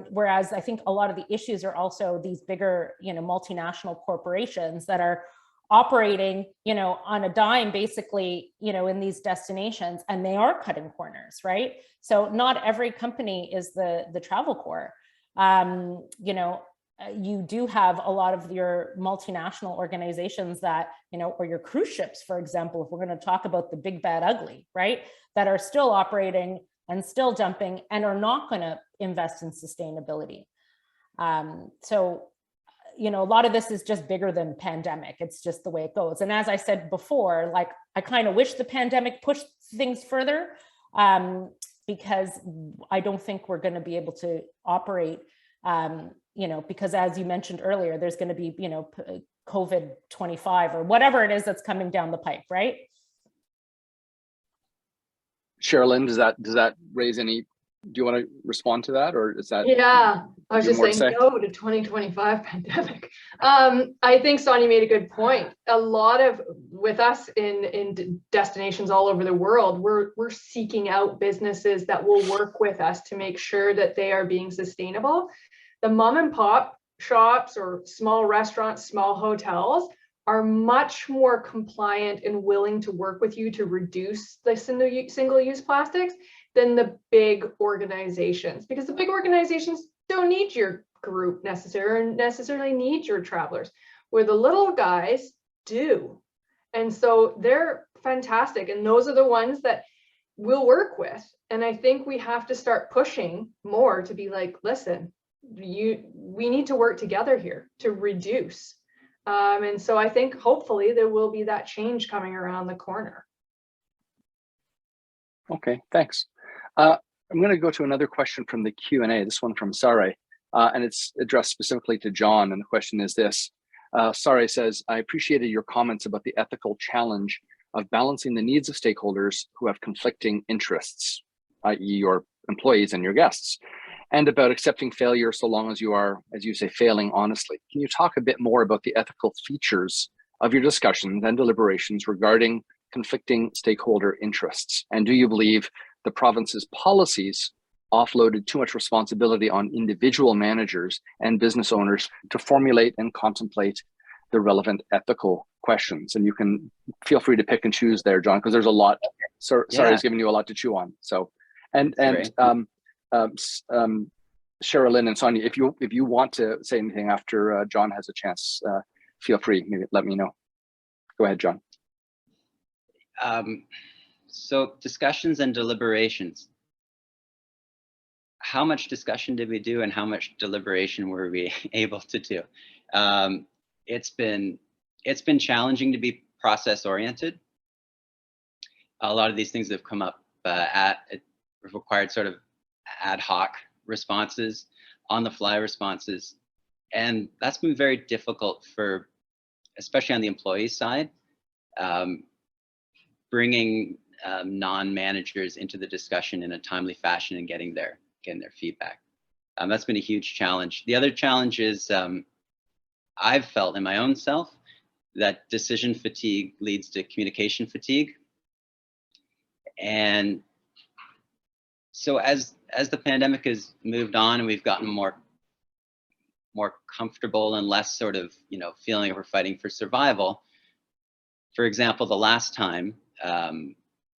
Whereas I think a lot of the issues are also these bigger, you know, multinational corporations that are operating, you know, on a dime, basically, you know, in these destinations, and they are cutting corners, right? So not every company is the Travel Corps. You know, you do have a lot of your multinational organizations that, you know, or your cruise ships, for example, if we're going to talk about the big bad ugly, right, that are still operating and still dumping and are not going to invest in sustainability. So, you know, a lot of this is just bigger than pandemic. It's just the way it goes. And as I said before, like, I kind of wish the pandemic pushed things further, because I don't think we're going to be able to operate, you know, because as you mentioned earlier, there's going to be, you know, COVID 25 or whatever it is that's coming down the pipe, right? Sherilyn, does that raise any, do you want to respond to that, or is that? Yeah, I was just saying no to 2025 pandemic. I think Sonia made a good point. A lot of, with us in destinations all over the world, we're seeking out businesses that will work with us to make sure that they are being sustainable. The mom and pop shops or small restaurants, small hotels are much more compliant and willing to work with you to reduce the single-use plastics than the big organizations, because the big organizations don't need your group necessarily need your travelers, where the little guys do. And so they're fantastic, and those are the ones that we'll work with. And I think we have to start pushing more to be like, listen, we need to work together here to reduce. And so I think hopefully there will be that change coming around the corner. Okay, thanks. I'm going to go to another question from the Q&A, this one from Sare, and it's addressed specifically to John. And the question is this. Sare says, I appreciated your comments about the ethical challenge of balancing the needs of stakeholders who have conflicting interests, i.e. your employees and your guests, and about accepting failure so long as you are, as you say, failing honestly. Can you talk a bit more about the ethical features of your discussions and deliberations regarding conflicting stakeholder interests? And do you believe the province's policies offloaded too much responsibility on individual managers and business owners to formulate and contemplate the relevant ethical questions? And you can feel free to pick and choose there, John, because there's a lot. Sorry, I was giving you a lot to chew on. So, Sherilyn and Sonia, if you want to say anything after John has a chance, feel free. Maybe let me know. Go ahead, John. So discussions and deliberations. How much discussion did we do, and how much deliberation were we able to do? It's been challenging to be process oriented. A lot of these things have come up required sort of ad hoc responses, on the fly responses, and that's been very difficult for, especially on the employee side, bringing non-managers into the discussion in a timely fashion and getting their feedback. That's been a huge challenge. The other challenge is I've felt in my own self that decision fatigue leads to communication fatigue. And so as the pandemic has moved on and we've gotten more comfortable and less sort of, feeling like we're fighting for survival. For example, the last time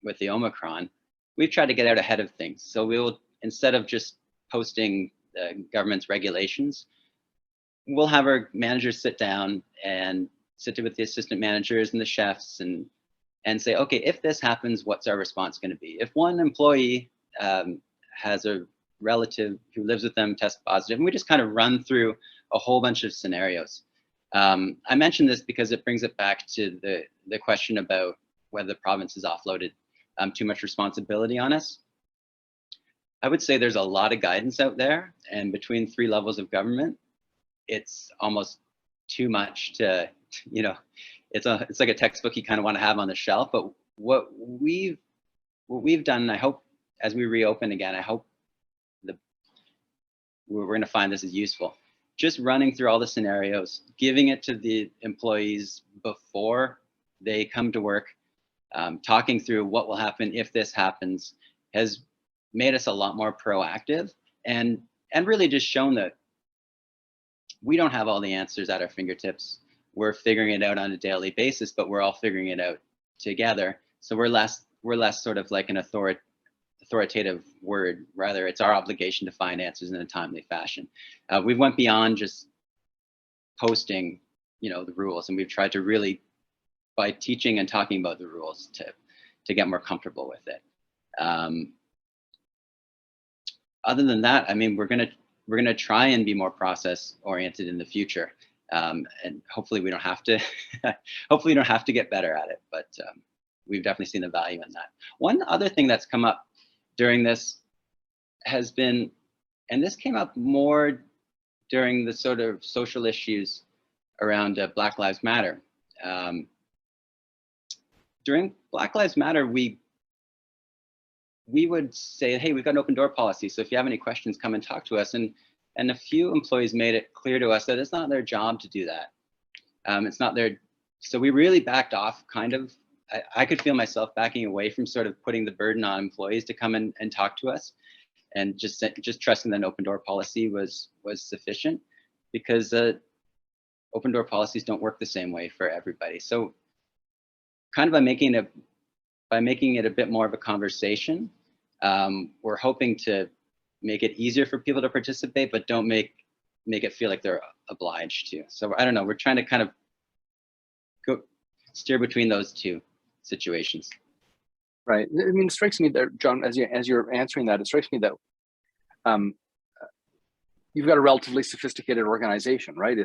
with the Omicron, we've tried to get out ahead of things. So we will, instead of just posting the government's regulations, we'll have our managers sit down and sit with the assistant managers and the chefs and say, okay, if this happens, what's our response going to be? If one employee has a relative who lives with them test positive, and we just kind of run through a whole bunch of scenarios. I mentioned this because it brings it back to the question about whether the province has offloaded too much responsibility on us. I would say there's a lot of guidance out there, and between 3 levels of government, it's almost too much to, it's like a textbook you kind of want to have on the shelf. But what we've done, and I hope as we reopen again, I hope we're going to find this is useful. Just running through all the scenarios, giving it to the employees before they come to work, talking through what will happen if this happens, has made us a lot more proactive and really just shown that we don't have all the answers at our fingertips. We're figuring it out on a daily basis, but we're all figuring it out together. So we're less sort of like an authoritative word. Rather, it's our obligation to find answers in a timely fashion. We went beyond just posting, the rules, and we've tried to really, by teaching and talking about the rules, to get more comfortable with it. Other than that, I mean, we're gonna try and be more process oriented in the future, and hopefully we don't have to. Hopefully, we don't have to get better at it, but we've definitely seen the value in that. One other thing that's come up during this has been, and this came up more during the sort of social issues around Black Lives Matter. During Black Lives Matter, we would say, hey, we've got an open door policy, so if you have any questions, come and talk to us. And a few employees made it clear to us that it's not their job to do that. It's not their, so we really backed off kind of. I could feel myself backing away from sort of putting the burden on employees to come and talk to us, and just trusting that an open door policy was sufficient, because open door policies don't work the same way for everybody. So kind of by making it a bit more of a conversation, we're hoping to make it easier for people to participate, but don't make it feel like they're obliged to. So I don't know, we're trying to kind of steer between those two situations. Right. I mean, it strikes me that, John, as you're answering that, it strikes me that you've got a relatively sophisticated organization, right?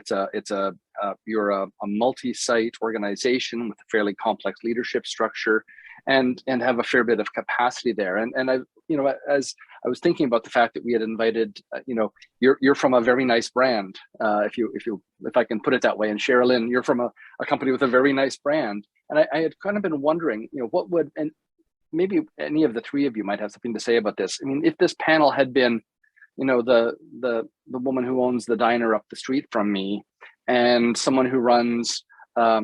You're a multi-site organization with a fairly complex leadership structure, and have a fair bit of capacity there. And I, as I was thinking about the fact that we had invited, you're from a very nice brand, if I can put it that way, and Sherilyn, you're from a company with a very nice brand. And I had kind of been wondering, what would, and maybe any of the 3 of you might have something to say about this. I mean, if this panel had been the woman who owns the diner up the street from me, and someone who runs a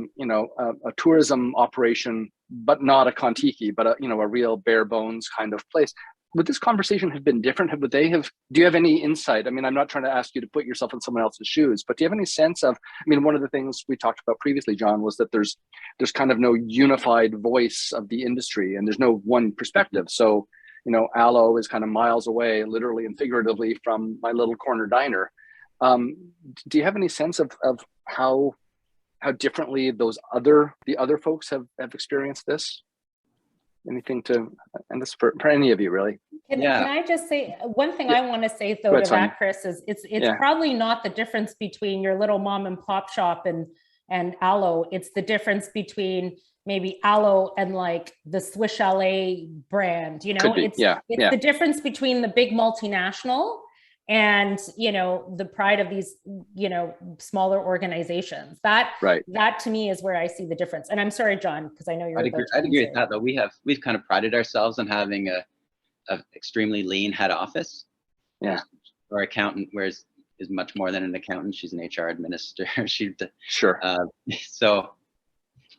tourism operation, but not a Kontiki, but a real bare bones kind of place. Would this conversation have been different? Do you have any insight? I mean, I'm not trying to ask you to put yourself in someone else's shoes, but do you have any sense of, one of the things we talked about previously, John, was that there's kind of no unified voice of the industry, and there's no one perspective. So, Alo is kind of miles away, literally and figuratively, from my little corner diner. Do you have any sense of how differently the other folks have experienced this? Anything and this for any of you, really? Can I just say one thing? I want to say though to that, Chris, is it's probably not the difference between your little mom and pop shop and Alo. It's the difference between maybe Alo and like the Swiss Chalet brand. It's the difference between the big multinational and the pride of these smaller organizations. That to me is where I see the difference. And I'm sorry, John, because I know you're I'd agree with that, though. We've kind of prided ourselves on having a extremely lean head office. Our accountant is much more than an accountant. She's an HR administrator. Sure. So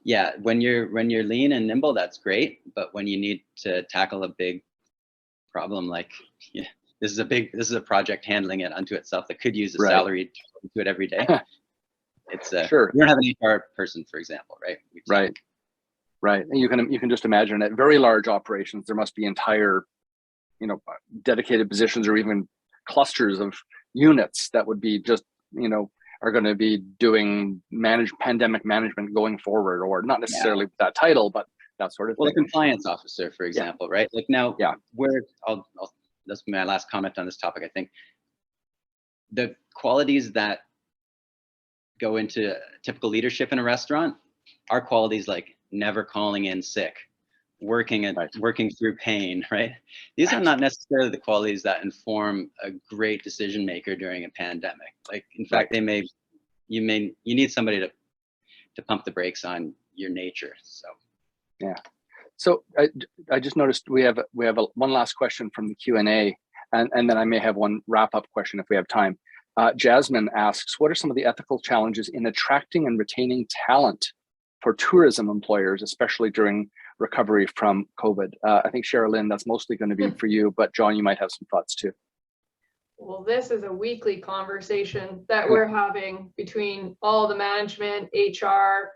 yeah, when you're lean and nimble, that's great, but when you need to tackle a big problem like this is a project handling it unto itself that could use a salary to do it every day. It's sure. We don't have an HR person, for example, right? Right. And you can just imagine at very large operations, there must be entire, dedicated positions or even clusters of units that would be just, are going to be doing pandemic management going forward, or not necessarily with that title, but that sort of thing. Well, a compliance officer, for example, right? Like now, that's my last comment on this topic. I think the qualities that go into typical leadership in a restaurant are qualities like never calling in sick, working through pain, right? These are not necessarily the qualities that inform a great decision maker during a pandemic. Like, in fact, you need somebody to pump the brakes on your nature. So yeah. So I just noticed we have one last question from the Q&A, and then I may have one wrap-up question if we have time. Jasmine asks, what are some of the ethical challenges in attracting and retaining talent for tourism employers, especially during recovery from COVID? I think, Sherilyn, that's mostly going to be for you, but John, you might have some thoughts too. Well, this is a weekly conversation that we're having between all the management, HR,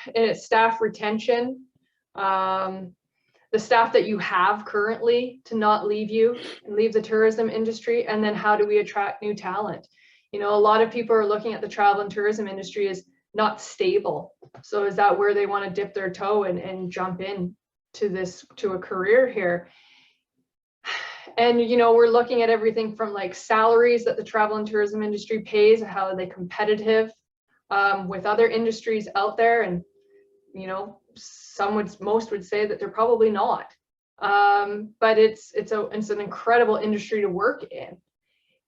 and it's staff retention. The staff that you have currently to not leave you and leave the tourism industry, and then how do we attract new talent? A lot of people are looking at the travel and tourism industry as not stable. So is that where they want to dip their toe and jump in to a career here? And we're looking at everything from like salaries that the travel and tourism industry pays, how are they competitive with other industries out there, and most would say that they're probably not. But it's an incredible industry to work in.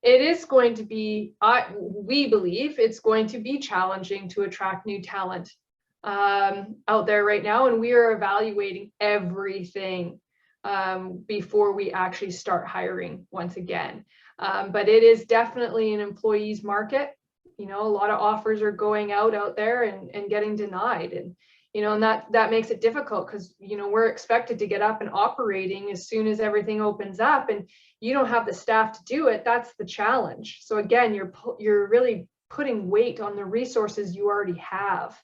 It is going to be, we believe it's going to be challenging to attract new talent out there right now. And we are evaluating everything before we actually start hiring once again. But it is definitely an employee's market. A lot of offers are going out there and getting denied. And and that makes it difficult because, we're expected to get up and operating as soon as everything opens up, and you don't have the staff to do it. That's the challenge. So again, you're really putting weight on the resources you already have.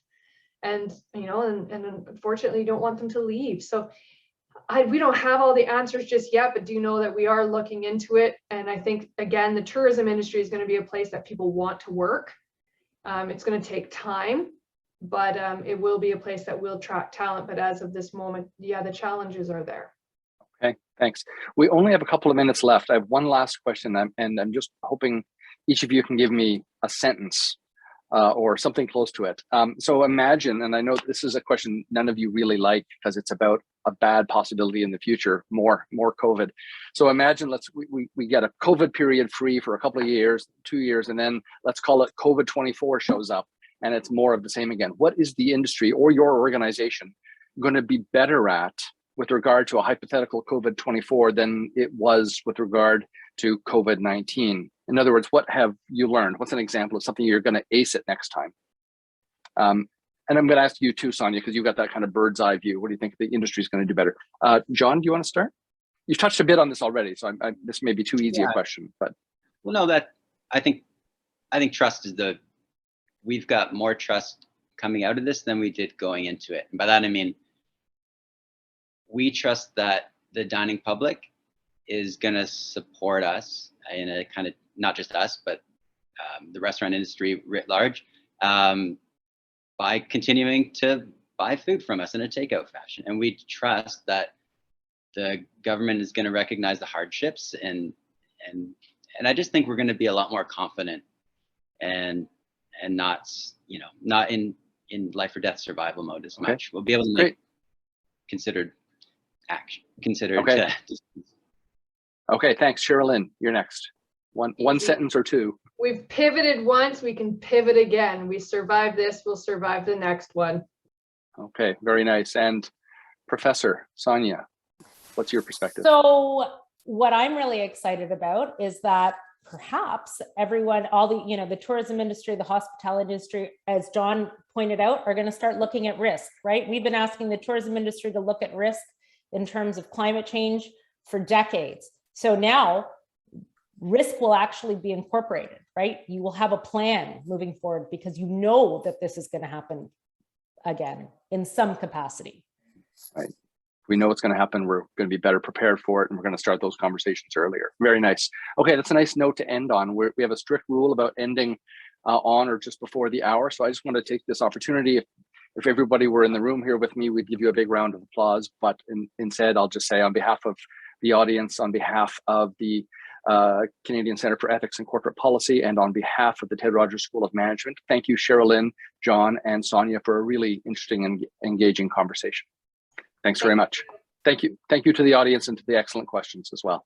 And, and unfortunately you don't want them to leave. So we don't have all the answers just yet, but do know that we are looking into it. And I think, again, the tourism industry is going to be a place that people want to work. It's going to take time. But it will be a place that will attract talent. But as of this moment, the challenges are there. Okay, thanks. We only have a couple of minutes left. I have one last question, and I'm just hoping each of you can give me a sentence or something close to it. So imagine, and I know this is a question none of you really like because it's about a bad possibility in the future, more COVID. So imagine we get a COVID period free for a couple of years, 2 years, and then let's call it COVID 24 shows up. And it's more of the same again. What is the industry or your organization going to be better at with regard to a hypothetical COVID-24 than it was with regard to COVID-19? In other words, what have you learned? What's an example of something you're going to ace it next time? And I'm going to ask you too, Sonia, because you've got that kind of bird's eye view. What do you think the industry is going to do better? John, do you want to start? You've touched a bit on this already, so this may be too easy a question, but. Well, no, I think trust is we've got more trust coming out of this than we did going into it. And by that, I mean, we trust that the dining public is going to support us in a kind of, not just us, but the restaurant industry writ large, by continuing to buy food from us in a takeout fashion. And we trust that the government is going to recognize the hardships, and I just think we're going to be a lot more confident and not, not in life or death survival mode as much. We'll be able to make considered action, Okay, thanks. Sherilyn, you're next. One sentence or two. We've pivoted once, we can pivot again. We survived this, we'll survive the next one. Okay, very nice. And Professor Sonia, what's your perspective? So what I'm really excited about is that perhaps everyone, all the tourism industry, the hospitality industry, as John pointed out, are going to start looking at risk, right? We've been asking the tourism industry to look at risk in terms of climate change for decades. So now risk will actually be incorporated, right? You will have a plan moving forward because you know that this is going to happen again in some capacity. Right. We know it's going to happen. We're going to be better prepared for it, and we're going to start those conversations earlier. Very nice. Okay, that's a nice note to end on. We have a strict rule about ending on or just before the hour. So I just want to take this opportunity. If everybody were in the room here with me, we'd give you a big round of applause. But instead, I'll just say on behalf of the audience, on behalf of the Canadian Centre for Ethics and Corporate Policy, and on behalf of the Ted Rogers School of Management, thank you, Sherilyn, John, and Sonia, for a really interesting and engaging conversation. Thanks very much. Thank you. Thank you to the audience and to the excellent questions as well.